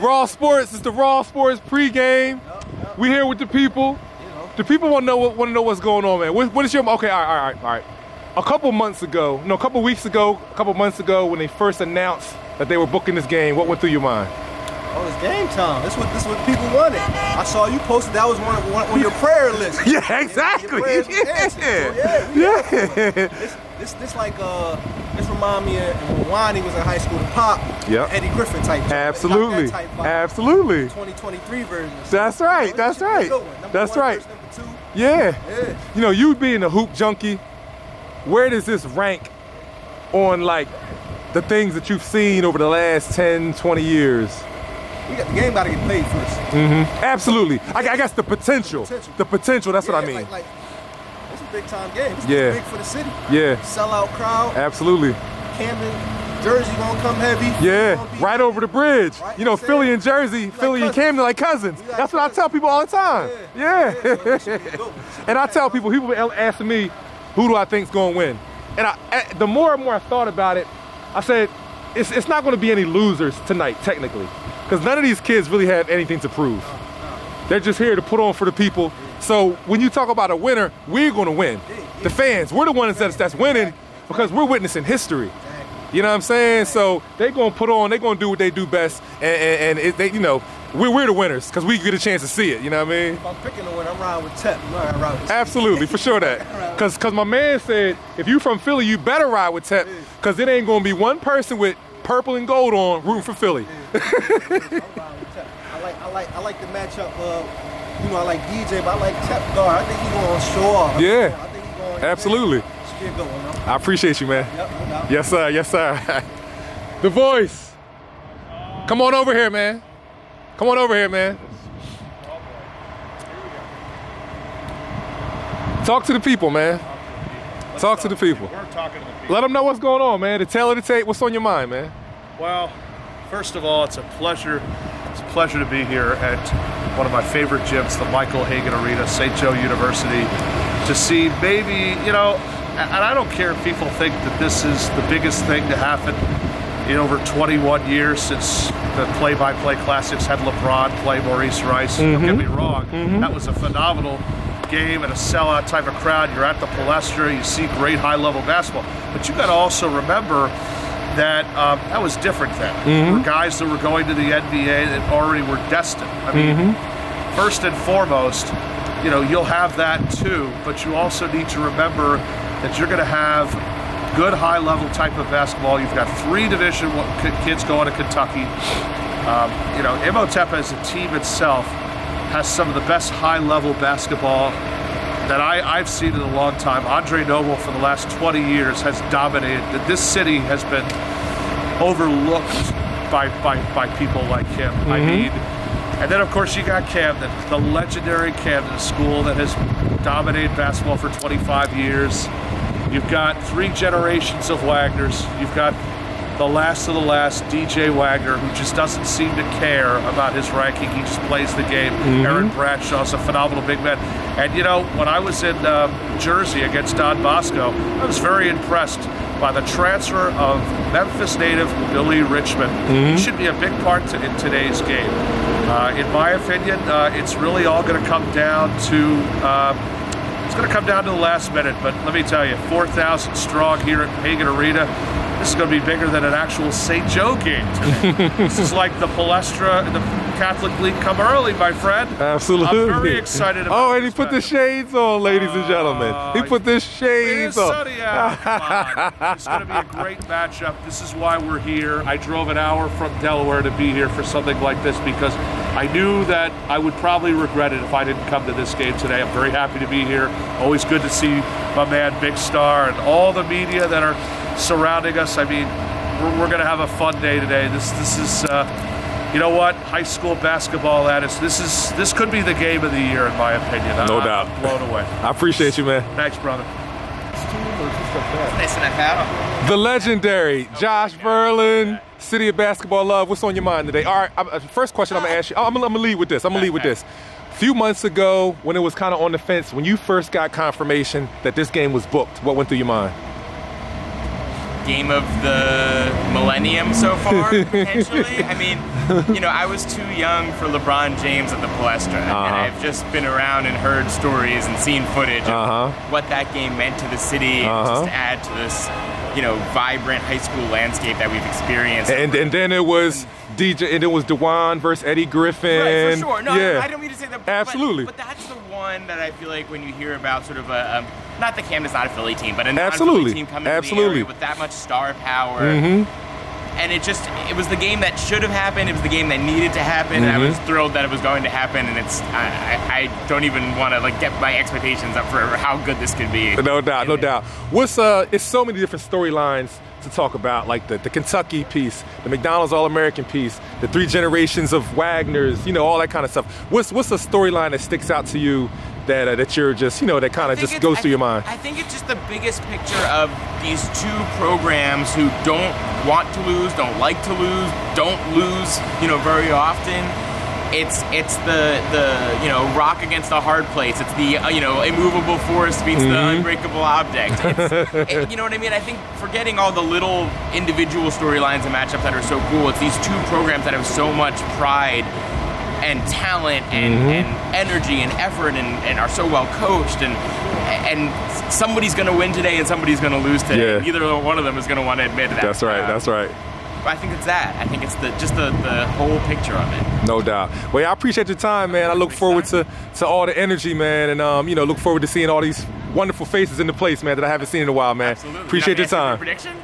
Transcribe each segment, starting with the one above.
Raw Sports. It's the Raw Sports pregame. We here with the people. The people want to know what's going on, man. What is your okay? All right. A couple months ago, no, a couple months ago, when they first announced that they were booking this game, what went through your mind? Oh, it's game time. This is what people wanted. I saw you posted that was one on your prayer list. Yeah, exactly. This remind me of when Wani was in high school, the Pop, Eddie Griffin type. Absolutely. Type Absolutely. 2023 version. That's right. That's right. That's right. Yeah. You know, you being a hoop junkie, where does this rank on like the things that you've seen over the last 10, 20 years? The game got to get played first. Absolutely. I guess the potential. The potential, that's what I mean. Like, it's a big time game. It's big for the city. Yeah. Sellout crowd. Absolutely. Camden, Jersey gonna come heavy. Yeah, right over the bridge. Right, you know, Philly and Jersey, Philly and Camden like cousins. That's what I tell people all the time. Yeah. And I tell people asking me, who do I think's gonna win? And the more and more I thought about it, I said, it's not gonna be any losers tonight, technically. Because none of these kids really have anything to prove. They're just here to put on for the people. So when you talk about a winner, we're gonna win. The fans, we're the ones that's winning because we're witnessing history. You know what I'm saying? So they're gonna put on, they're gonna do what they do best, and you know, we're the winners because we get a chance to see it. You know what I mean? If I'm picking the winner, I'm riding with Tep. Absolutely, for sure that. Because my man said, if you from Philly, you better ride with Tep because it ain't gonna be one person with purple and gold on rooting for Philly. I like the matchup. You know, I like DJ, but I like Tep guard. I think he's gonna show off. Yeah, I think he's going. Absolutely. Should be a good one, though. I appreciate you, man. Yep, no doubt. Yes, sir. Yes, sir. The Voice. Come on over here, man. Come on over here, man. Talk to the people, man. Talk to the people. We're talking to the people. Let them know what's going on, man. The tale of the tape. What's on your mind, man? Well, first of all, it's a pleasure. It's a pleasure to be here at one of my favorite gyms, the Michael Hagan Arena, St. Joe University, to see maybe, you know, and I don't care if people think that this is the biggest thing to happen in over 21 years since the play-by-play classics had LeBron play Maurice Rice. Don't get me wrong, that was a phenomenal game and a sellout type of crowd. You're at the Palestra, you see great high-level basketball, but you got to also remember that that was different then. There were guys that were going to the NBA that already were destined. I mean, first and foremost, you know, you'll have that too, but you also need to remember that you're going to have good high-level type of basketball. You've got 3 Division I kids going to Kentucky. You know, IMHOTEP as a team itself has some of the best high-level basketball that I've seen in a long time. Andre Noble for the last 20 years has dominated. This city has been overlooked by people like him. I mean, and then of course you got Camden, the legendary Camden school that has dominated basketball for 25 years. You've got 3 generations of Wagners. You've got the last of the last, DJ Wagner, who just doesn't seem to care about his ranking. He just plays the game. Aaron Bradshaw's a phenomenal big man. And you know, when I was in Jersey against Don Bosco, I was very impressed by the transfer of Memphis native Billy Richmond. He should be a big part in today's game. In my opinion, it's really all going to come down to it's going to come down to the last minute, but let me tell you, 4,000 strong here at Hagan Arena. This is going to be bigger than an actual St. Joe game today. This is like the Palestra and the Catholic League come early, my friend. Absolutely. I'm very excited about Oh, and he put the shades on, ladies and gentlemen. He put the shades on. Sunny out. Come on. It's going to be a great matchup. This is why we're here. I drove an hour from Delaware to be here for something like this because I knew that I would probably regret it if I didn't come to this game today. I'm very happy to be here. Always good to see my man Big Star and all the media that are surrounding us. I mean, we're going to have a fun day today. This is, you know what, high school basketball at its. This could be the game of the year in my opinion. No doubt. I'm blown away. I appreciate you, man. Thanks, brother. The legendary JoshVerlin, City of Basketball Love. What's on your mind today? All right, first question I'm gonna ask you. I'm gonna lead with this. A few months ago, when it was kind of on the fence, when you first got confirmation that this game was booked, what went through your mind? Game of the millennium so far, potentially. I mean, you know, I was too young for LeBron James at the Palestra, and I've just been around and heard stories and seen footage of what that game meant to the city, just to add to this, you know, vibrant high school landscape that we've experienced. And then it was DJ, and it was DeJuan versus Eddie Griffin. Right, for sure. No, I don't mean to say that. Absolutely. But that's the one that I feel like when you hear about sort of a not that Camden's not a Philly team, but a non-Philly team coming to the area with that much star power. And it was the game that should have happened. It was the game that needed to happen. And I was thrilled that it was going to happen. And I don't even want to like get my expectations up for how good this could be. No doubt, no doubt. What's it's so many different storylines to talk about, like the Kentucky piece, the McDonald's All-American piece, the 3 generations of Wagners, you know, all that kind of stuff. What's a storyline that sticks out to you that you're just, you know, that kind of just goes through your mind? I think it's just the biggest picture of these 2 programs who don't want to lose, don't like to lose, don't lose, you know, very often. It's the you know, rock against the hard place. It's the you know, immovable force meets the unbreakable object. You know what I mean? I think forgetting all the little individual storylines and matchups that are so cool, it's these 2 programs that have so much pride and talent and energy and effort and are so well coached, and somebody's going to win today and somebody's going to lose today. Yeah. Neither one of them is going to want to admit that. That's right. That's right. But I think it's that. I think it's just the whole picture of it. No doubt. Well, I appreciate your time, man. I look forward to all the energy, man, and you know, look forward to seeing all these wonderful faces in the place, man, that I haven't seen in a while, man. Absolutely. Appreciate your time. Prediction?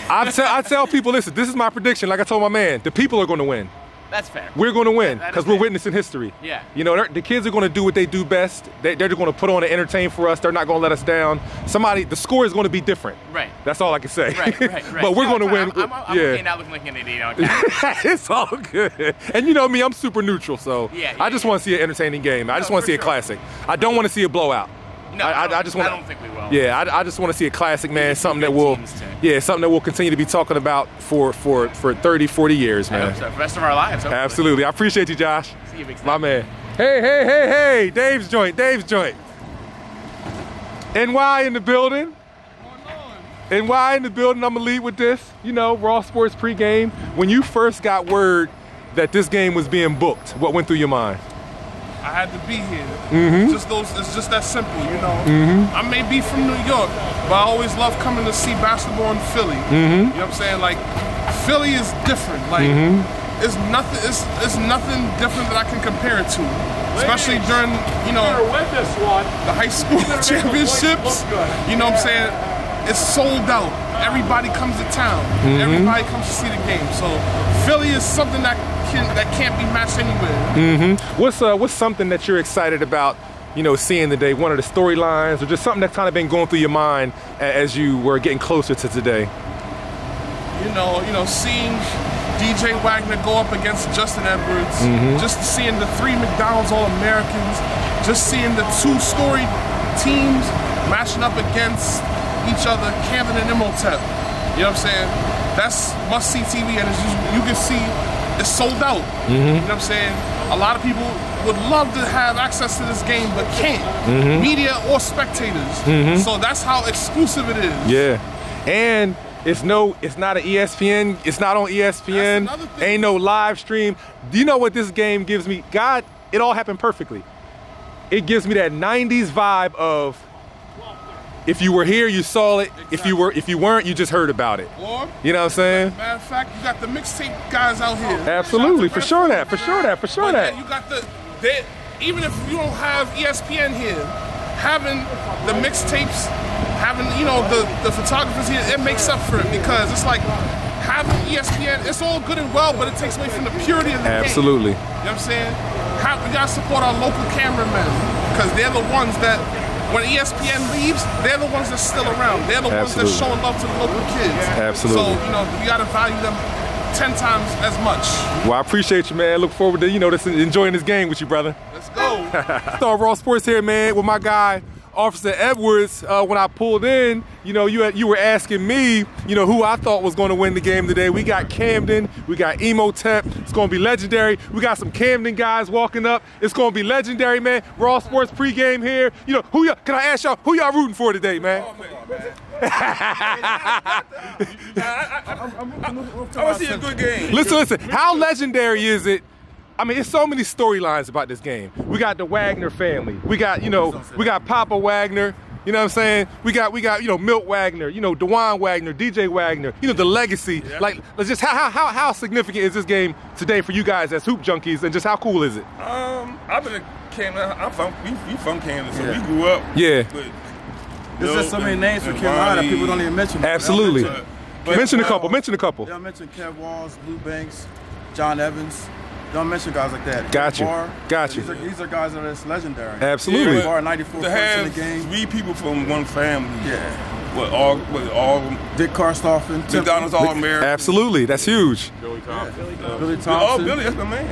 I tell people, listen, this is my prediction. Like I told my man, the people are going to win. That's fair. We're going to win because we're witnessing history. Yeah. You know, the kids are going to do what they do best. They're just going to put on and entertain for us. They're not going to let us down. The score is going to be different. Right. That's all I can say. Right. But we're going to win. I'm okay now looking like an idiot. It's all good. And you know me, I'm super neutral, so I just want to see an entertaining game. I just want to see a classic. I don't want to see a blowout. No, I don't think we will. Yeah, I just want to see a classic, man. Something that will, something that we'll continue to be talking about for 30, 40 years, man. I hope so. For the rest of our lives. Hopefully. Absolutely. I appreciate you, Josh. See you, big my man. Hey, DavesJoint. NY in the building. NY in the building. I'm gonna lead with this. You know, Raw Sports pregame. When you first got word that this game was being booked, what went through your mind? I had to be here. It's just that simple, you know. I may be from New York, but I always love coming to see basketball in Philly. You know what I'm saying? Like, Philly is different. Like, it's nothing different that I can compare it to. Especially during, you know, the high school championships. You know what I'm saying? It's sold out. Everybody comes to town. Everybody comes to see the game. So Philly is something that can't be matched anywhere. What's something that you're excited about, you know, seeing today? One of the storylines, or just something that's kind of been going through your mind as you were getting closer to today? You know, seeing DJ Wagner go up against Justin Edwards, just seeing the 3 McDonald's All-Americans, just seeing the 2 storied teams matching up against each other, Camden and IMHOTEP. You know what I'm saying? That's must-see TV, and you can see it's sold out. You know what I'm saying? A lot of people would love to have access to this game, but can't. Media or spectators. So that's how exclusive it is. Yeah, and it's not an ESPN. It's not on ESPN. Ain't no live stream. Do you know what this game gives me? God, it all happened perfectly. It gives me that 90s vibe of, if you were here, you saw it. Exactly. If you weren't, you just heard about it. Or, you know what I'm saying? Matter of fact, you got the mixtape guys out here. Absolutely, for sure that. Yeah, you got even if you don't have ESPN here, having the mixtapes, having, you know, the photographers here, it makes up for it, because it's like having ESPN, it's all good and well, but it takes away from the purity of the game. Absolutely. You know what I'm saying? We gotta support our local cameramen, because they're the ones that, when ESPN leaves, they're the ones that's still around. They're the ones that's showing love to the local kids. Absolutely. So, you know, we gotta value them 10 times as much. Well, I appreciate you, man. Look forward to, you know, enjoying this game with you, brother. Let's go. Star Raw Sports here, man, with my guy, Officer Edwards, when I pulled in, you know, you were asking me, you know, who I thought was going to win the game today. We got Camden, we got IMHOTEP. It's going to be legendary. We got some Camden guys walking up. It's going to be legendary, man. Raw Sports pregame here. You know, can I ask y'all, who y'all rooting for today, man? Oh, man. I want to see a good game. Listen, how legendary is it? I mean, it's so many storylines about this game. We got the Wagner family. We got, you know, we got Papa Wagner. You know what I'm saying? We got, you know, Milt Wagner, you know, Dewan Wagner, DJ Wagner, you know, the legacy. Yeah. Like, just how significant is this game today for you guys as hoop junkies, and just how cool is it? I've been in Camden. We from Camden, so we grew up. Yeah. There's just so many names for Carolina that people don't even mention. Absolutely. Mention a couple. Y'all mention Kev Walls, Lou Banks, John Evans. Don't mention guys like that. Got you. These are guys that are legendary. Absolutely. Bar 94 to have in the game. 3 people from one family. Yeah. With all Dick Karstoffen, McDonald's All-American. Absolutely. That's huge. Billy Thompson. Billy Thompson. Oh, Billy, that's my man.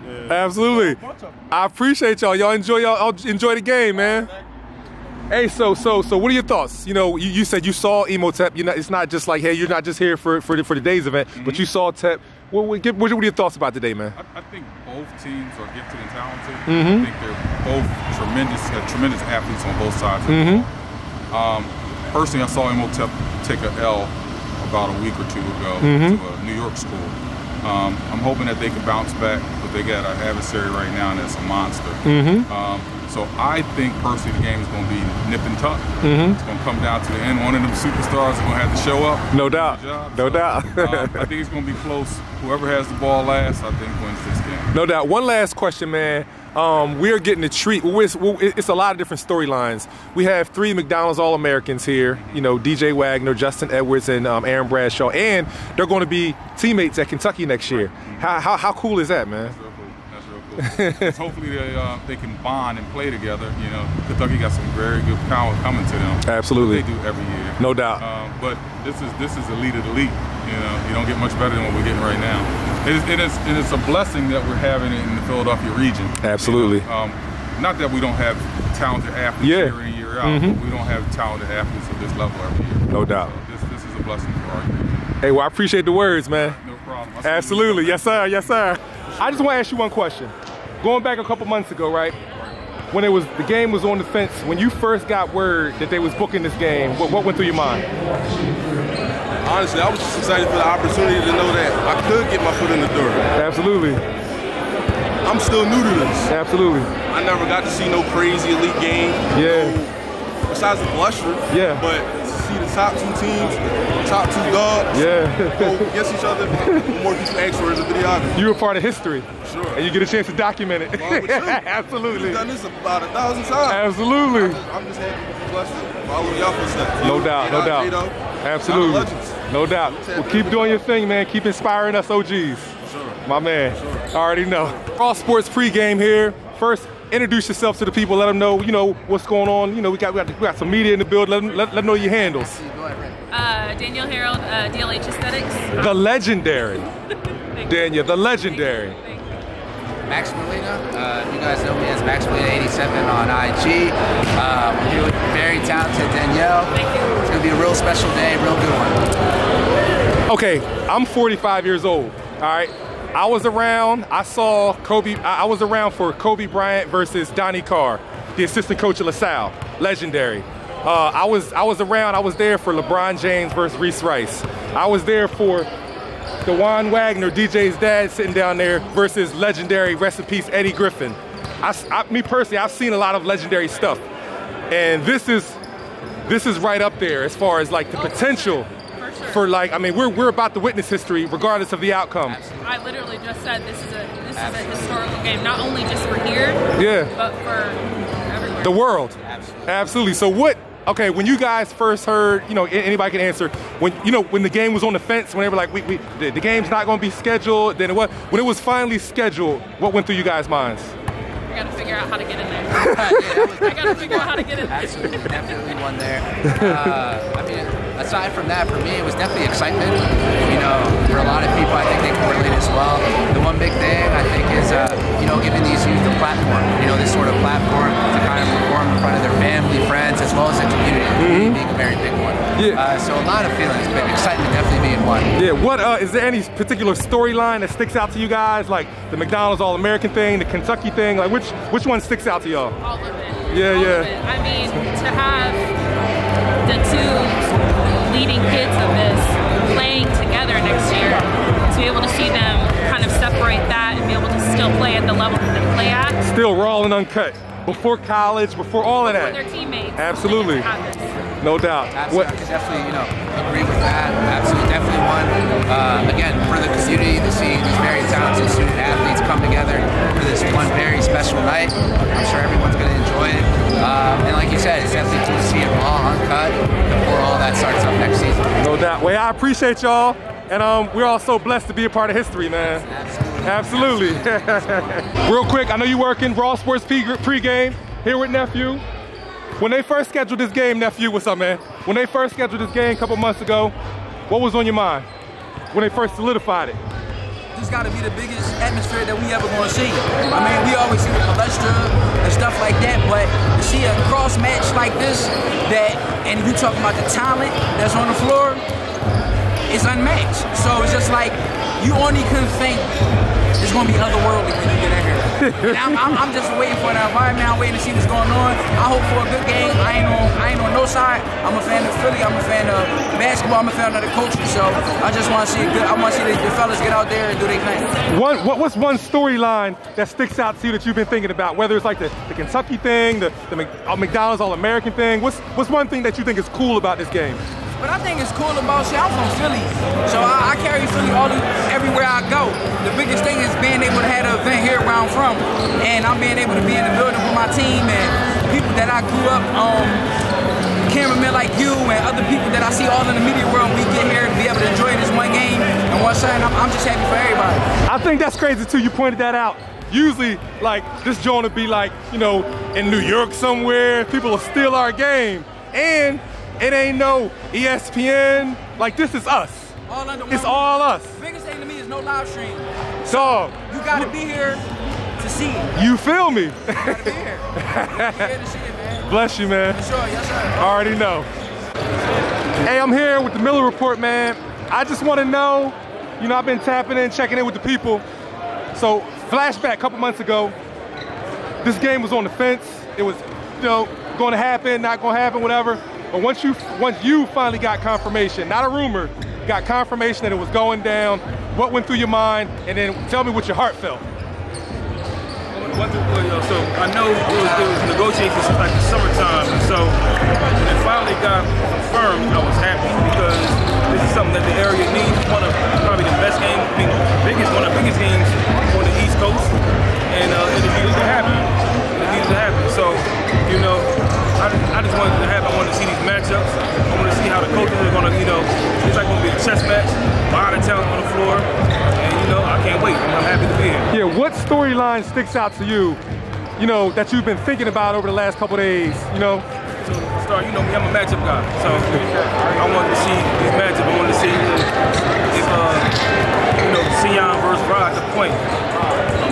Yeah. Absolutely. I appreciate y'all. Y'all enjoy the game, man. Hey, so what are your thoughts? You know, you said you saw IMHOTEP. It's not just like, hey, you're not just here for the day's event, but you saw TEP. What are your thoughts about today, man? I think both teams are gifted and talented. I think they're both tremendous athletes on both sides of the ball. Personally, I saw IMHOTEP take a L about a week or two ago to a New York school. I'm hoping that they can bounce back, but they got an adversary right now and it's a monster. So I think personally the game is going to be nip and tuck. It's going to come down to the end. One of them superstars is going to have to show up. No doubt. No doubt. I think it's going to be close. Whoever has the ball last, I think wins this game. No doubt. One last question, man. We're getting a treat. It's a lot of different storylines. We have 3 McDonald's All-Americans here. You know, DJ Wagner, Justin Edwards, and Aaron Bradshaw. And they're going to be teammates at Kentucky next year. How cool is that, man? Hopefully they can bond and play together. You know, Kentucky got some very good talent coming to them. Absolutely. They do every year. No doubt. But this is elite of the elite. You know, you don't get much better than what we're getting right now. And it's a blessing that we're having it in the Philadelphia region. Absolutely. You know, not that we don't have talented athletes year in, year out, but we don't have talented athletes at this level every year. No doubt. So this is a blessing for our region. Hey, well, I appreciate the words, man. No problem. Absolutely. Yes, sir. Yes, sir. I just want to ask you one question. Going back a couple months ago, right? When the game was on the fence, when you first got word that they was booking this game, what went through your mind? Honestly, I was just excited for the opportunity to know that I could get my foot in the door. Absolutely. I'm still new to this. Absolutely. I never got to see no crazy elite game. Yeah. Besides the blusher. Yeah. But to see the top 2 teams, top 2 dogs, go against each other, more people ask for is a videographer. You were part of history. Sure. And you get a chance to document it. Absolutely. We've done this about 1,000 times. Absolutely. I'm just happy to be blessed. Follow y'all footsteps. No doubt, no doubt. Absolutely. No doubt. Well, keep doing your thing, man. Keep inspiring us OGs. Sure. My man. I already know. Raw Sports pregame here. First, introduce yourself to the people. Let them know, you know, what's going on. You know, we got some media in the building. Let them know your handles. Danielle Harold, DLH Aesthetics. The legendary. Danielle, the legendary. Max Molina, you guys know me as Max Molina 87 on IG. We're here with very talented Danielle. Thank you. It's gonna be a real special day, real good one. Okay, I'm 45 years old, all right? I was around, I saw Kobe, I was around for Kobe Bryant versus Donnie Carr, the assistant coach of LaSalle, legendary. I was around, I was there for LeBron James versus Reese Rice. I was there for Dewan Wagner, DJ's dad, sitting down there versus legendary, rest in peace, Eddie Griffin. Me personally, I've seen a lot of legendary stuff. And this is right up there as far as like the potential for like, I mean, we're about to witness history regardless of the outcome. I literally just said this is a historical game, not only just for here, but for everywhere. The world. Absolutely. So okay, when you guys first heard, you know, anybody can answer, when the game was on the fence, when they were like, the game's not going to be scheduled, then when it was finally scheduled, what went through you guys' minds? I got to figure out how to get in there. I got to figure out how to get in there. Absolutely, definitely one there. I mean, aside from that, for me, it was definitely excitement. You know, for a lot of people, I think they can relate as well. The one big thing I think is, you you know, giving these youth a platform, you know, this sort of platform to kind of perform in front of their family, friends, as well as the community, being a very big one. Yeah. So a lot of feelings, but excitement definitely being one. Yeah, what, is there any particular storyline that sticks out to you guys? Like the McDonald's All-American thing, the Kentucky thing, like which one sticks out to y'all? All of it. Yeah, All yeah. of it. I mean, to have the two leading kids of this playing together next year, to be able to see them kind of separate that and be able to still play at the level that they play at. Still raw and uncut. Before college, before all of that. Before their teammates. Absolutely. No doubt. Absolutely, I could definitely, you know, agree with that. Absolutely, definitely one. Again, for the community to see these very talented student athletes come together for this one very special night. I'm sure everyone's going to enjoy it. And like you said, it's definitely cool to see it raw, uncut, before all that starts up next season. No doubt. Well, I appreciate y'all. And we're all so blessed to be a part of history, man. Absolutely. Real quick, I know you're working Raw Sports pregame here with Nephew. When they first scheduled this game, Nephew, what's up, man? When they first scheduled this game a couple months ago, what was on your mind when they first solidified it? This got to be the biggest atmosphere that we ever going to see. I mean, we always see the palestra and stuff like that, but to see a cross match like this, and you talking about the talent that's on the floor, it's unmatched. So it's just like, you only couldn't think it's going to be otherworldly when you get in here. And I'm just waiting for the environment. I'm waiting to see what's going on. I hope for a good game. I ain't on no side. I'm a fan of Philly. I'm a fan of basketball. I'm a fan of the culture. So I just want to see I want to see the fellas get out there and do their thing. What's one storyline that sticks out to you that you've been thinking about? Whether it's like the Kentucky thing, the McDonald's All-American thing. What's one thing that you think is cool about this game? What I think is cool about, I'm from Philly, so I carry Philly everywhere I go. The biggest thing is being able to have an event here where I'm from, and I'm being able to be in the building with my team and people that I grew up, cameramen like you and other people that I see all in the media world. We get here to be able to enjoy this one game and one shot, and I'm just happy for everybody. I think that's crazy too, you pointed that out. Usually, like, this joint would be like, you know, in New York somewhere, people will steal our game, and it ain't no ESPN. Like, this is us. It's all us. The biggest thing to me is no live stream. So you gotta be here to see it. You feel me? You gotta be here. Here to see it, man. Bless you, man. For sure, yes, sir. Already know. Hey, I'm here with the Miller Report, man. I just want to know, you know, I've been tapping in, checking in with the people. So, flashback a couple months ago, this game was on the fence. It was, you know, going to happen, not going to happen, whatever. But once you finally got confirmation, not a rumor, got confirmation that it was going down, what went through your mind, and then tell me what your heart felt. So I know it was negotiations since like the summertime, and so when it finally got confirmed, I was happy because this is something that the area needs. One of probably the best games, one of the biggest games on the East Coast, and it needed to happen. It needed to happen. So, you know, I just wanted to happen. I wanted to see these matchups. I wanted to see how the coaches are going to, you know, it's like going to be a chess match, a lot of talent on the floor, and you know, I can't wait. I'm happy to be here. Yeah, what storyline sticks out to you, you know, that you've been thinking about over the last couple days, you know? So, start, you know me, I'm a matchup guy, so I wanted to see these matchups. I wanted to see if, you know, Sion versus Rod at the point,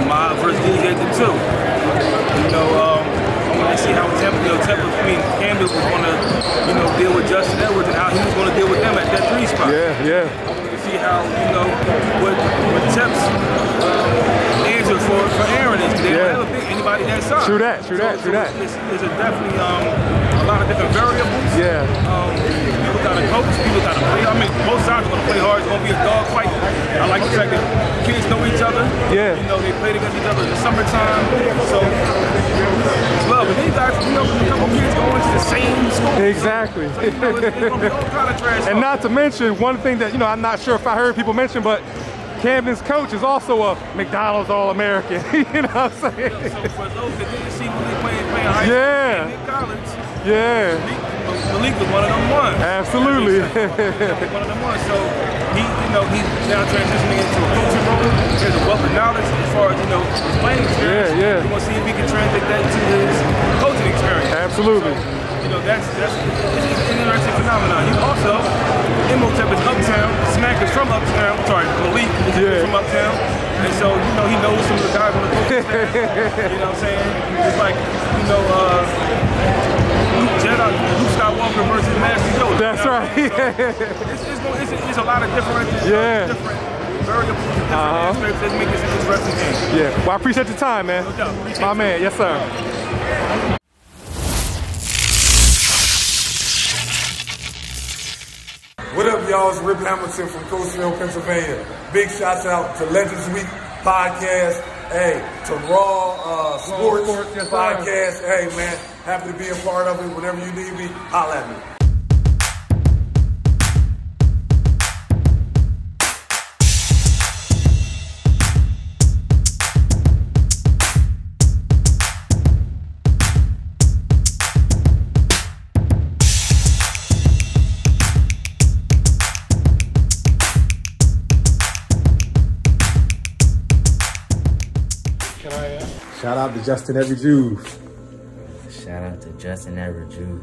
Ahmad versus DJ at the 2. You know, I wanted to see how Camden was going to, you know, deal with Justin Edwards and how he was going to deal with them at that 3 spot. Yeah. I wanted to see how, you know, what Tep's answer for Aaron is. They don't have a big anybody that size. True that. There's definitely a lot of different variables. Yeah. People got to coach, people got to play. I mean, both sides are going to play hard. It's going to be a dog fight. I like the fact that kids know each other. Yeah. You know, they played against each other in the summertime. So, it's love. And these guys, you know, a couple kids going to the same school. Exactly. So, you know, it's going to be all kind of trash. And not to mention, one thing that, you know, I'm not sure if I heard people mention, but Camden's coach is also a McDonald's All-American. You know what I'm saying? So for those that didn't see when they playing high school and in college, Malik was one of them ones. Absolutely. One of them ones. So he's now transitioning into a coaching role. There's a wealth of knowledge as far as, you know, his playing experience. We want to see if he can translate that to his coaching experience. Absolutely. So, you know, that's an interesting phenomenon. You also, IMHOTEP is uptown, Smack is from uptown, sorry, Malik is from uptown. And so, you know, he knows some of the guys on the coaching staff. You know what I'm saying? It's like, you know, Luke Skywalker versus Master Yoda. That's right. So it's a lot of different, different variables, different aspects that make this an interesting game. Yeah. Well, I appreciate your time, man. No doubt. My man. Yes, sir. What up, y'all? It's Rip Hamilton from Coatesville, Pennsylvania. Big shouts out to Legends Week podcast. Hey, to Raw Sports podcast. Hey, man, happy to be a part of it. Whenever you need me, holla at me. Shout out to Justin Every Jew. Shout out to Justin Every Jew.